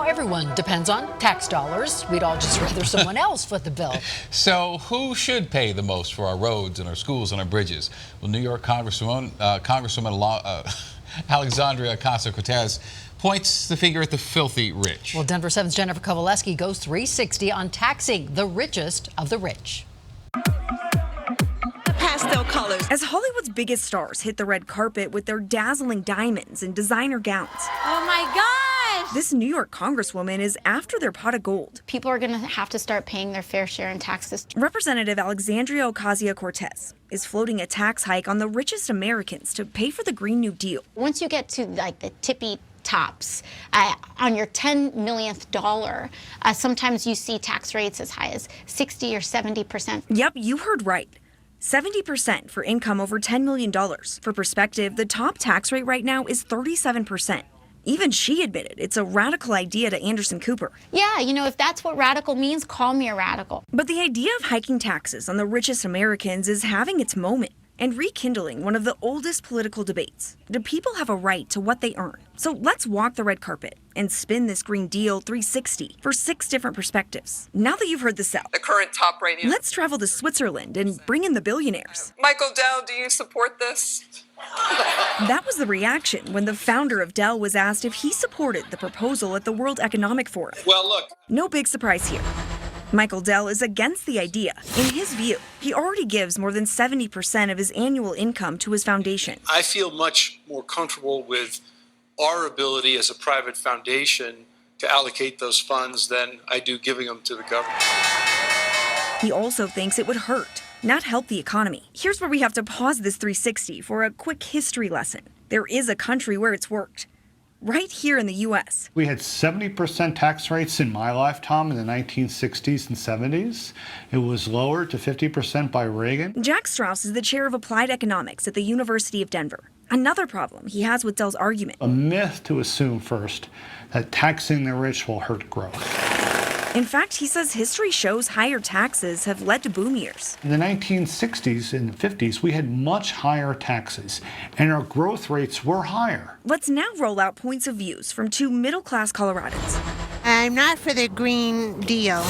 everyone depends on tax dollars. We'd all just rather someone else foot the bill. So who should pay the most for our roads and our schools and our bridges? Well, New York Congresswoman Alexandria Ocasio-Cortez points the finger at the filthy rich. Well, Denver 7's Jennifer Kowaleski goes 360 on taxing the richest of the rich. Pastel colors. As Hollywood's biggest stars hit the red carpet with their dazzling diamonds and designer gowns. Oh my gosh! This New York Congresswoman is after their pot of gold. People are going to have to start paying their fair share in taxes. Representative Alexandria Ocasio-Cortez is floating a tax hike on the richest Americans to pay for the Green New Deal. Once you get to like the tippy tops, on your $10 millionth dollar, sometimes you see tax rates as high as 60 or 70%. Yep, you heard right. 70% for income over $10 million. For perspective, the top tax rate right now is 37%. Even she admitted it's a radical idea to Anderson Cooper. Yeah, you know, if that's what radical means, call me a radical. But the idea of hiking taxes on the richest Americans is having its moment and rekindling one of the oldest political debates. Do people have a right to what they earn? So let's walk the red carpet and spin this Green Deal 360 for 6 different perspectives. Now that you've heard the sell, the current top rating. Let's travel to Switzerland and bring in the billionaires. Michael Dell, do you support this? That was the reaction when the founder of Dell was asked if he supported the proposal at the World Economic Forum. Well, look. No big surprise here. Michael Dell is against the idea. In his view, he already gives more than 70% of his annual income to his foundation. I feel much more comfortable with our ability as a private foundation to allocate those funds than I do giving them to the government. He also thinks it would hurt, not help the economy. Here's where we have to pause this 360 for a quick history lesson. There is a country where it's worked. Right here in the U.S. We had 70% tax rates in my lifetime in the 1960s and 70s. It was lowered to 50% by Reagan. Jack Strauss is the chair of applied economics at the University of Denver. Another problem he has with Dell's argument. A myth to assume first that taxing the rich will hurt growth. In fact, he says history shows higher taxes have led to boom years. In the 1960s and 50s, we had much higher taxes, and our growth rates were higher. Let's now roll out points of views from 2 middle-class Coloradans. I'm not for the Green Deal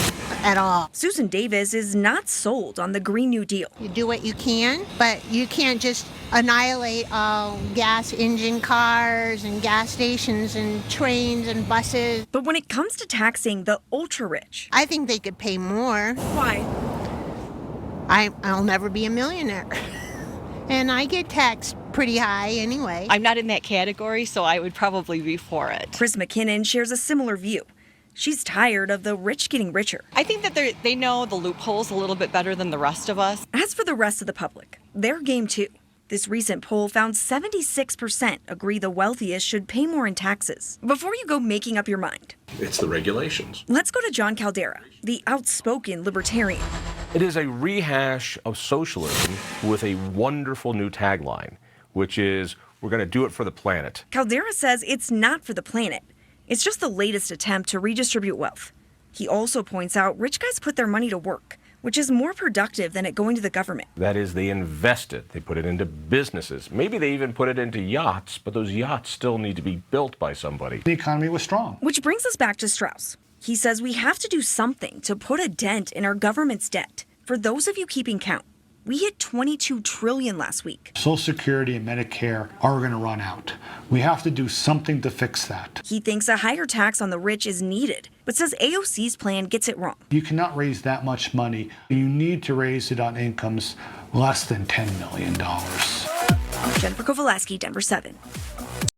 at all. Susan Davis is not sold on the Green New Deal. You do what you can, but you can't just annihilate all gas engine cars and gas stations and trains and buses. But when it comes to taxing the ultra-rich, I think they could pay more. Why? I'll never be a millionaire. And I get taxed pretty high anyway. I'm not in that category, so I would probably be for it. Chris McKinnon shares a similar view. She's tired of the rich getting richer. I think that they know the loopholes a little bit better than the rest of us. As for the rest of the public, they're game too. This recent poll found 76% agree the wealthiest should pay more in taxes. Before you go making up your mind, it's the regulations. Let's go to John Caldera, the outspoken libertarian. It is a rehash of socialism with a wonderful new tagline, which is, we're going to do it for the planet. Caldera says it's not for the planet. It's just the latest attempt to redistribute wealth. He also points out rich guys put their money to work, which is more productive than it going to the government. That is, they invest it. They put it into businesses. Maybe they even put it into yachts, but those yachts still need to be built by somebody. The economy was strong. Which brings us back to Strauss. He says we have to do something to put a dent in our government's debt. For those of you keeping count, we hit $22 trillion last week. Social Security and Medicare are going to run out. We have to do something to fix that. He thinks a higher tax on the rich is needed, but says AOC's plan gets it wrong. You cannot raise that much money. You need to raise it on incomes less than $10 million. Jennifer Kowaleski, Denver 7.